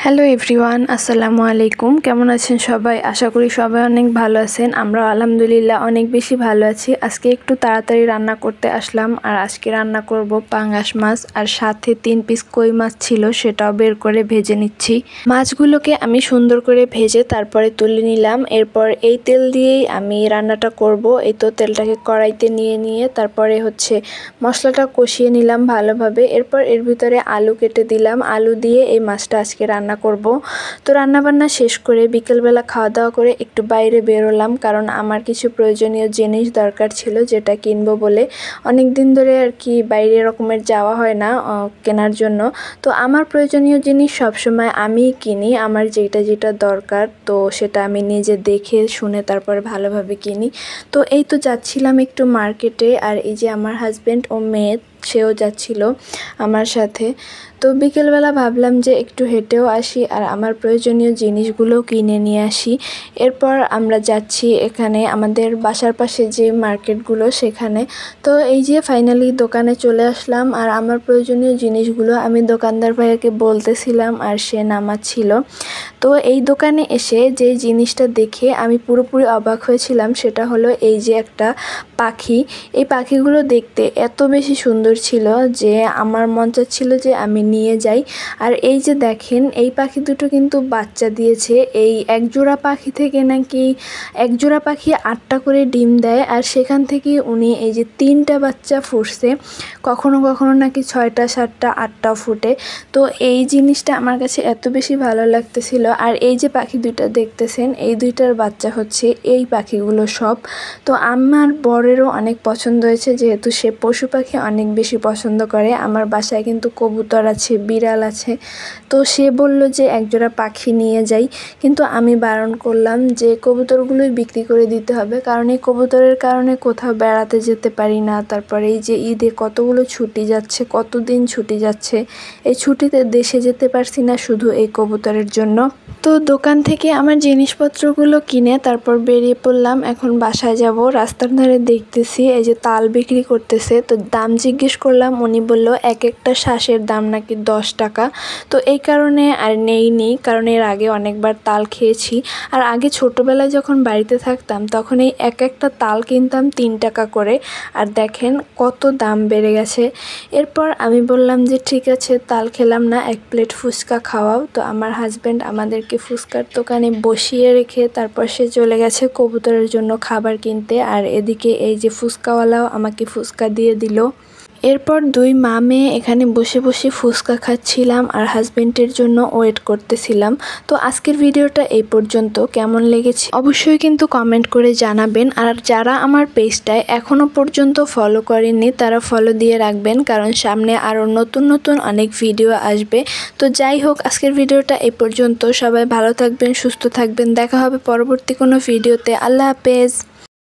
Hello everyone, আসসালামু আলাইকুম। কেমন আছেন সবাই? আশা করি সবাই অনেক ভালো আছেন। আমরা আলহামদুলিল্লাহ অনেক বেশি ভালো আছি। আজকে একটু তাড়াতাড়ি রান্না করতে আসলাম, আর আজকে রান্না করব পাঙ্গাস মাছ, আর সাথে 3 পিস কই মাছ ছিল, সেটাও বের করে ভেজে নিচ্ছি। মাছগুলোকে আমি সুন্দর করে ভেজে তারপরে তুলে নিলাম। এরপর এই তেল দিয়েই আমি রান্নাটা করব। এই তো তেলটাকে কড়াইতে নিয়ে তারপরে মশলাটা কষিয়ে নিলাম ভালোভাবে। এরপর এর ভিতরে আলু কেটে দিলাম। আলু দিয়ে এই মাছটা আজকে রান্না করব। তো রান্নাবান্না শেষ করে বিকেলবেলা খাওয়া দাওয়া করে একটু বাইরে বেরোলাম, কারণ আমার কিছু প্রয়োজনীয় জিনিস দরকার ছিল, যেটা কিনবো বলে। অনেক দিন ধরে আর কি বাইরে রকমের যাওয়া হয় না কেনার জন্য। তো আমার প্রয়োজনীয় জিনিস সবসময় আমিই কিনি। আমার যেটা দরকার তো সেটা আমি নিজে দেখে শুনে তারপরে ভালোভাবে কিনি। তো এই তো যাচ্ছিলাম একটু মার্কেটে, আর এই যে আমার হাজব্যান্ড ও মেয়ে সেও যাচ্ছিল আমার সাথে। তো বিকেলবেলা ভাবলাম যে একটু হেঁটেও আসি আর আমার প্রয়োজনীয় জিনিসগুলো কিনে নিয়ে আসি। এরপর আমরা যাচ্ছি এখানে আমাদের বাসার পাশে যে মার্কেটগুলো সেখানে। তো এই যে ফাইনালি দোকানে চলে আসলাম, আর আমার প্রয়োজনীয় জিনিসগুলো আমি দোকানদার ভাইয়াকে বলতেছিলাম আর সে নামাচ্ছিল। তো এই দোকানে এসে যে জিনিসটা দেখে আমি পুরোপুরি অবাক হয়েছিলাম সেটা হলো এই যে একটা পাখি। এই পাখিগুলো দেখতে এত বেশি সুন্দর ছিল যে আমার মন চাচ্ছিল যে আমি নিয়ে যাই। আর এই যে দেখেন, এই পাখি দুটো কিন্তু বাচ্চা দিয়েছে। এই একজোড়া পাখি থেকে নাকি একজোড়া পাখি 8টা করে ডিম দেয়, আর সেখান থেকে উনি এই যে 3টা বাচ্চা ফুটছে। কখনো কখনো নাকি 6টা 7টা 8টাও ফুটে। তো এই জিনিসটা আমার কাছে এত বেশি ভালো লাগতেছিল। আর এই যে পাখি দুইটা দেখতেছেন, এই দুইটার বাচ্চা হচ্ছে এই পাখিগুলো সব। তো আমার বরেরও অনেক পছন্দ হয়েছে, যেহেতু সে পশু পাখি অনেক বেশি পছন্দ করে। আমার বাসায় কিন্তু কবুতর আছে, বিড়াল আছে। তো সে বলল যে একজোড়া পাখি নিয়ে যাই, কিন্তু আমি বারণ করলাম যে কবুতরগুলোই বিক্রি করে দিতে হবে, কারণ এই কবুতরের কারণে কোথাও বেড়াতে যেতে পারি না। তারপরে এই যে ঈদে কতগুলো ছুটি যাচ্ছে, কতদিন ছুটি যাচ্ছে, এই ছুটিতে দেশে যেতে পারছি না শুধু এই কবুতরের জন্য। তো দোকান থেকে আমার জিনিসপত্রগুলো কিনে তারপর বেরিয়ে পড়লাম। এখন বাসায় যাব। রাস্তার ধারে দেখতেছি এই যে তাল বিক্রি করতেছে। তো দাম জিজ্ঞেস করলাম, উনি বলল এক একটা শ্বাসের দাম নাকি 10 টাকা। তো এই কারণে আর নেইনি, কারণ এর আগে অনেকবার তাল খেয়েছি। আর আগে ছোটোবেলায় যখন বাড়িতে থাকতাম তখন এই এক একটা তাল কিনতাম 3 টাকা করে। আর দেখেন কত দাম বেড়ে গেছে। এরপর আমি বললাম যে ঠিক আছে, তাল খেলাম না, 1 প্লেট ফুচকা খাওয়াও। তো আমার হাজব্যান্ড আমাদেরকে ফুচকার দোকানে বসিয়ে রেখে তারপর সে চলে গেছে কবুতরের জন্য খাবার কিনতে। আর এদিকে এই যে ফুচকাওয়ালাও আমাকে ফুচকা দিয়ে দিল। এরপর 2 মা মেয়ে এখানে বসে বসে ফুচকা খাচ্ছিলাম আর হাজব্যান্ডের জন্য ওয়েট করতেছিলাম। তো আজকের ভিডিওটা এই পর্যন্ত। কেমন লেগেছে অবশ্যই কিন্তু কমেন্ট করে জানাবেন। আর যারা আমার পেজটায় এখনও পর্যন্ত ফলো করেননি তারা ফলো দিয়ে রাখবেন, কারণ সামনে আরও নতুন অনেক ভিডিও আসবে। তো যাই হোক, আজকের ভিডিওটা এই পর্যন্ত। সবাই ভালো থাকবেন, সুস্থ থাকবেন। দেখা হবে পরবর্তী কোনো ভিডিওতে। আল্লাহ হাফেজ।